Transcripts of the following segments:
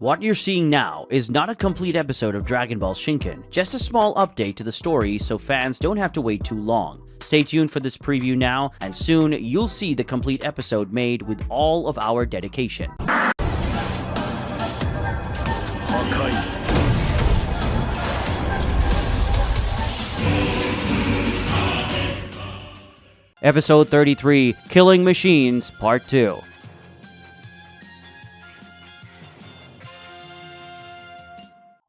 What you're seeing now is not a complete episode of Dragon Ball Shinken, just a small update to the story so fans don't have to wait too long. Stay tuned for this preview now, and soon you'll see the complete episode made with all of our dedication. Episode 33, Killing Machines, Part 2.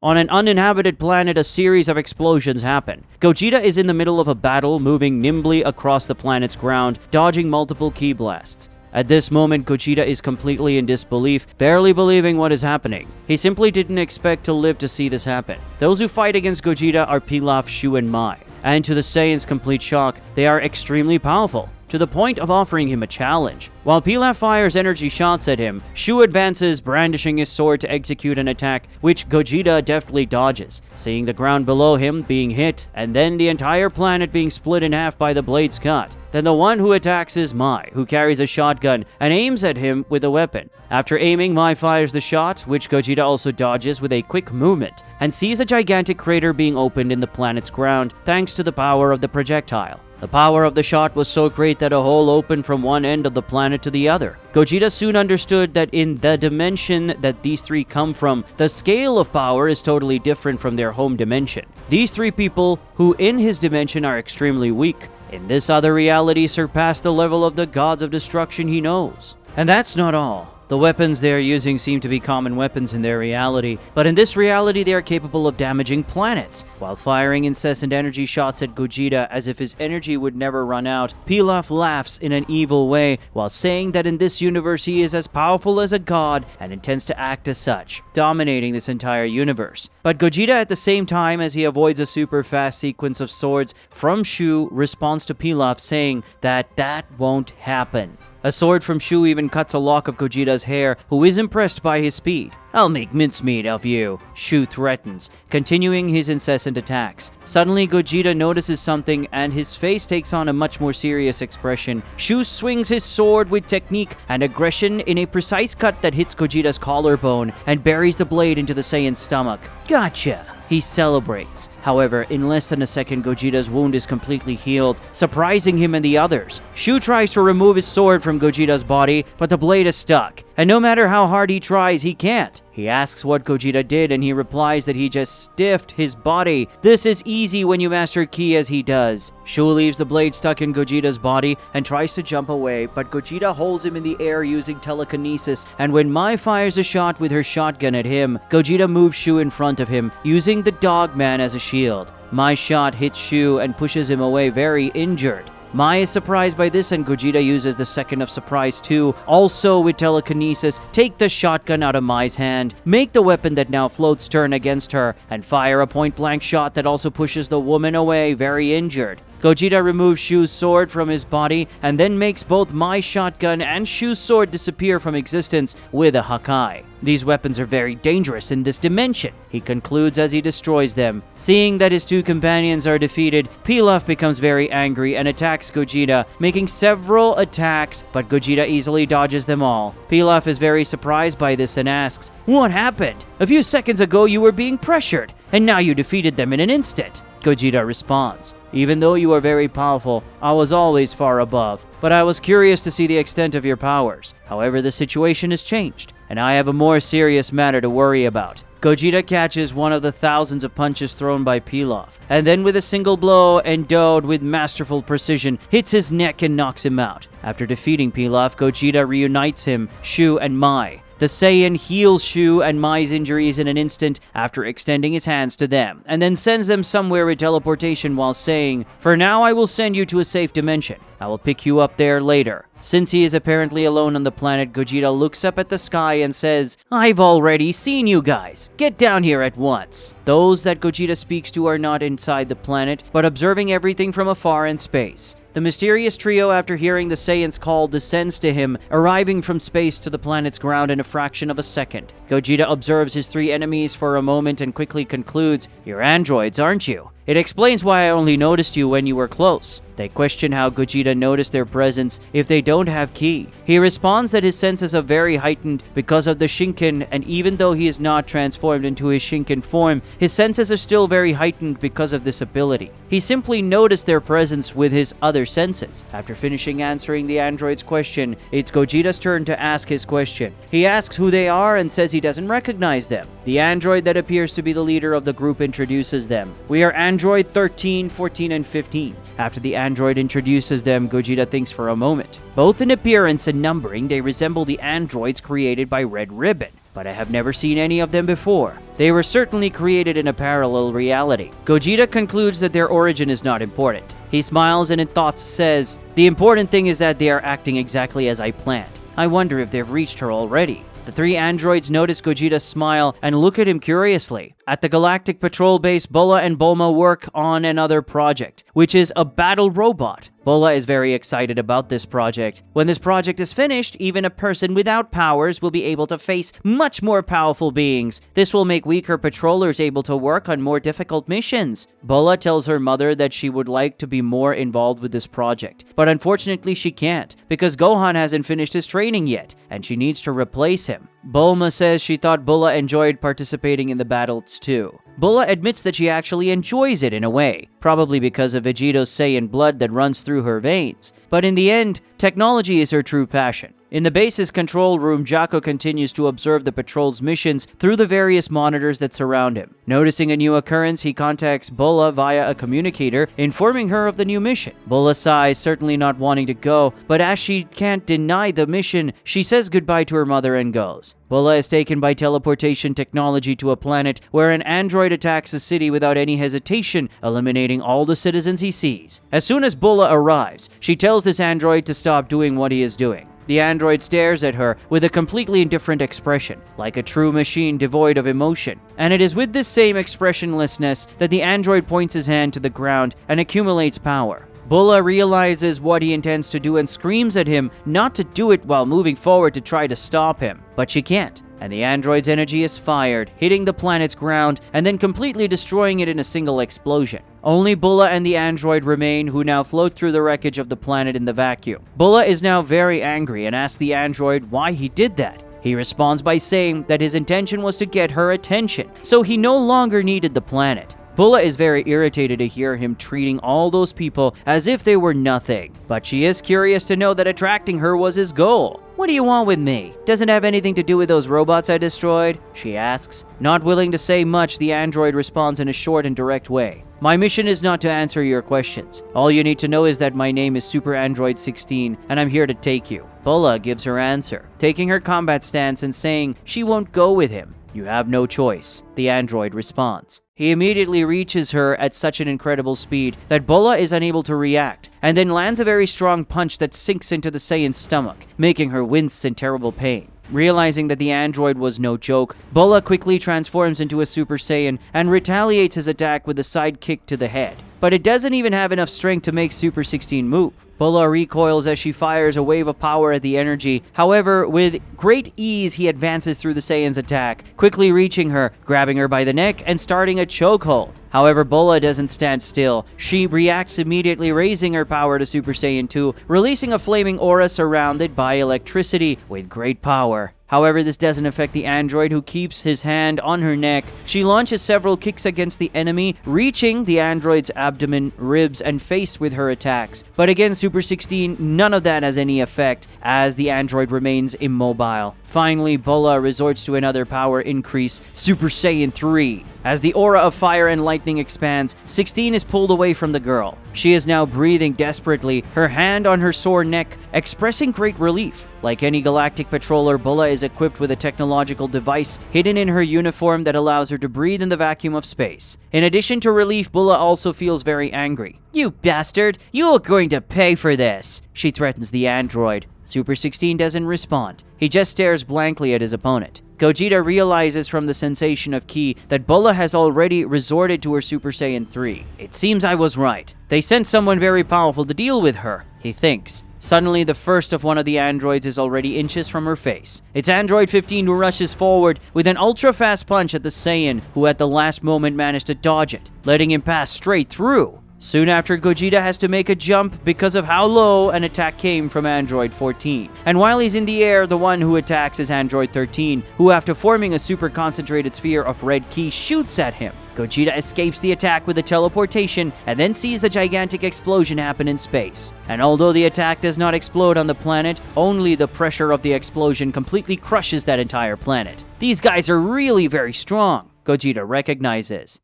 On an uninhabited planet, a series of explosions happen. Gogeta is in the middle of a battle, moving nimbly across the planet's ground, dodging multiple ki blasts. At this moment, Gogeta is completely in disbelief, barely believing what is happening. He simply didn't expect to live to see this happen. Those who fight against Gogeta are Pilaf, Shu, and Mai. And to the Saiyan's complete shock, they are extremely powerful, to the point of offering him a challenge. While Pilaf fires energy shots at him, Shu advances, brandishing his sword to execute an attack, which Gogeta deftly dodges, seeing the ground below him being hit, and then the entire planet being split in half by the blade's cut. Then the one who attacks is Mai, who carries a shotgun and aims at him with a weapon. After aiming, Mai fires the shot, which Gogeta also dodges with a quick movement, and sees a gigantic crater being opened in the planet's ground thanks to the power of the projectile. The power of the shot was so great that a hole opened from one end of the planet to the other. Gogeta soon understood that in the dimension that these three come from, the scale of power is totally different from their home dimension. These three people, who in his dimension are extremely weak, in this other reality surpass the level of the gods of destruction he knows. And that's not all. The weapons they are using seem to be common weapons in their reality, but in this reality they are capable of damaging planets. While firing incessant energy shots at Gogeta as if his energy would never run out, Pilaf laughs in an evil way while saying that in this universe he is as powerful as a god and intends to act as such, dominating this entire universe. But Gogeta, at the same time as he avoids a super fast sequence of swords from Shu, responds to Pilaf saying that won't happen. A sword from Shu even cuts a lock of Gogeta's hair, who is impressed by his speed. "I'll make mincemeat of you," Shu threatens, continuing his incessant attacks. Suddenly, Gogeta notices something and his face takes on a much more serious expression. Shu swings his sword with technique and aggression in a precise cut that hits Gogeta's collarbone and buries the blade into the Saiyan's stomach. "Gotcha!" He celebrates. However, in less than a second, Gogeta's wound is completely healed, surprising him and the others. Shu tries to remove his sword from Gogeta's body, but the blade is stuck, and no matter how hard he tries, he can't. He asks what Gogeta did, and he replies that he just stiffed his body. This is easy when you master ki as he does. Shu leaves the blade stuck in Gogeta's body and tries to jump away, but Gogeta holds him in the air using telekinesis, and when Mai fires a shot with her shotgun at him, Gogeta moves Shu in front of him, using the dog man as a shield. Mai's shot hits Shu and pushes him away very injured. Mai is surprised by this, and Gogeta uses the second of surprise too, also with telekinesis, take the shotgun out of Mai's hand, make the weapon that now floats turn against her, and fire a point-blank shot that also pushes the woman away very injured. Gogeta removes Shu's sword from his body and then makes both Mai's shotgun and Shu's sword disappear from existence with a Hakai. These weapons are very dangerous in this dimension, he concludes as he destroys them. Seeing that his two companions are defeated, Pilaf becomes very angry and attacks Gogeta, making several attacks, but Gogeta easily dodges them all. Pilaf is very surprised by this and asks, "What happened? A few seconds ago you were being pressured, and now you defeated them in an instant." Gogeta responds, "Even though you are very powerful, I was always far above, but I was curious to see the extent of your powers. However, the situation has changed, and I have a more serious matter to worry about." Gogeta catches one of the thousands of punches thrown by Pilaf, and then with a single blow endowed with masterful precision, hits his neck and knocks him out. After defeating Pilaf, Gogeta reunites him, Shu, and Mai. The Saiyan heals Shu and Mai's injuries in an instant after extending his hands to them, and then sends them somewhere with teleportation while saying, "For now I will send you to a safe dimension. I will pick you up there later." Since he is apparently alone on the planet, Gogeta looks up at the sky and says, "I've already seen you guys. Get down here at once." Those that Gogeta speaks to are not inside the planet, but observing everything from afar in space. The mysterious trio, after hearing the Saiyan's call, descends to him, arriving from space to the planet's ground in a fraction of a second. Gogeta observes his three enemies for a moment and quickly concludes, "You're androids, aren't you?" It explains why I only noticed you when you were close. They question how Gogeta noticed their presence if they don't have ki. He responds that his senses are very heightened because of the Shinken, and even though he is not transformed into his Shinken form, his senses are still very heightened because of this ability. He simply noticed their presence with his other senses. After finishing answering the android's question, it's Gogeta's turn to ask his question. He asks who they are and says he doesn't recognize them. The android that appears to be the leader of the group introduces them. We are android 13, 14, and 15. After the android introduces them, Gogeta thinks for a moment. Both in appearance and numbering, they resemble the androids created by Red Ribbon, but I have never seen any of them before. They were certainly created in a parallel reality. Gogeta concludes that their origin is not important. He smiles and in thoughts says, "The important thing is that they are acting exactly as I planned. I wonder if they've reached her already." The three androids notice Gogeta's smile and look at him curiously. At the Galactic Patrol Base, Bulla and Bulma work on another project, which is a battle robot. Bulla is very excited about this project. When this project is finished, even a person without powers will be able to face much more powerful beings. This will make weaker patrollers able to work on more difficult missions. Bulla tells her mother that she would like to be more involved with this project, but unfortunately she can't, because Gohan hasn't finished his training yet, and she needs to replace him. Bulma says she thought Bulla enjoyed participating in the battles too. Bulla admits that she actually enjoys it in a way, probably because of Vegeto's Saiyan blood that runs through her veins. But in the end, technology is her true passion. In the base's control room, Jaco continues to observe the patrol's missions through the various monitors that surround him. Noticing a new occurrence, he contacts Bulla via a communicator, informing her of the new mission. Bulla sighs, certainly not wanting to go, but as she can't deny the mission, she says goodbye to her mother and goes. Bulla is taken by teleportation technology to a planet where an android attacks a city without any hesitation, eliminating all the citizens he sees. As soon as Bulla arrives, she tells this android to stop doing what he is doing. The android stares at her with a completely indifferent expression, like a true machine devoid of emotion. And it is with this same expressionlessness that the android points his hand to the ground and accumulates power. Bulla realizes what he intends to do and screams at him not to do it while moving forward to try to stop him. But she can't, and the android's energy is fired, hitting the planet's ground and then completely destroying it in a single explosion. Only Bulla and the android remain, who now float through the wreckage of the planet in the vacuum. Bulla is now very angry and asks the android why he did that. He responds by saying that his intention was to get her attention, so he no longer needed the planet. Bulla is very irritated to hear him treating all those people as if they were nothing, but she is curious to know that attracting her was his goal. "What do you want with me? Doesn't have anything to do with those robots I destroyed?" she asks. Not willing to say much, the android responds in a short and direct way. "My mission is not to answer your questions. All you need to know is that my name is Super Android 16, and I'm here to take you." Bulla gives her answer, taking her combat stance and saying she won't go with him. "You have no choice," the android responds. He immediately reaches her at such an incredible speed that Bulla is unable to react, and then lands a very strong punch that sinks into the Saiyan's stomach, making her wince in terrible pain. Realizing that the android was no joke, Bulla quickly transforms into a Super Saiyan and retaliates his attack with a side kick to the head. But it doesn't even have enough strength to make Super 16 move. Bulla recoils as she fires a wave of power at the energy. However, with great ease, he advances through the Saiyan's attack, quickly reaching her, grabbing her by the neck, and starting a chokehold. However, Bulla doesn't stand still. She reacts immediately, raising her power to Super Saiyan 2, releasing a flaming aura surrounded by electricity with great power. However, this doesn't affect the android, who keeps his hand on her neck. She launches several kicks against the enemy, reaching the android's abdomen, ribs, and face with her attacks. But against Super 16, none of that has any effect, as the android remains immobile. Finally, Bulla resorts to another power increase, Super Saiyan 3. As the aura of fire and lightning expands, 16 is pulled away from the girl. She is now breathing desperately, her hand on her sore neck, expressing great relief. Like any galactic patroller, Bulla is equipped with a technological device hidden in her uniform that allows her to breathe in the vacuum of space. In addition to relief, Bulla also feels very angry. "You bastard! You're going to pay for this!" she threatens the android. Super 16 doesn't respond. He just stares blankly at his opponent. Gogeta realizes from the sensation of ki that Bulla has already resorted to her Super Saiyan 3. It seems I was right. They sent someone very powerful to deal with her, he thinks. Suddenly, the first of one of the androids is already inches from her face. It's Android 15 who rushes forward with an ultra-fast punch at the Saiyan, who at the last moment managed to dodge it, letting him pass straight through. Soon after, Gogeta has to make a jump because of how low an attack came from Android 14. And while he's in the air, the one who attacks is Android 13, who after forming a super concentrated sphere of red ki shoots at him. Gogeta escapes the attack with a teleportation and then sees the gigantic explosion happen in space. And although the attack does not explode on the planet, only the pressure of the explosion completely crushes that entire planet. These guys are really very strong, Gogeta recognizes.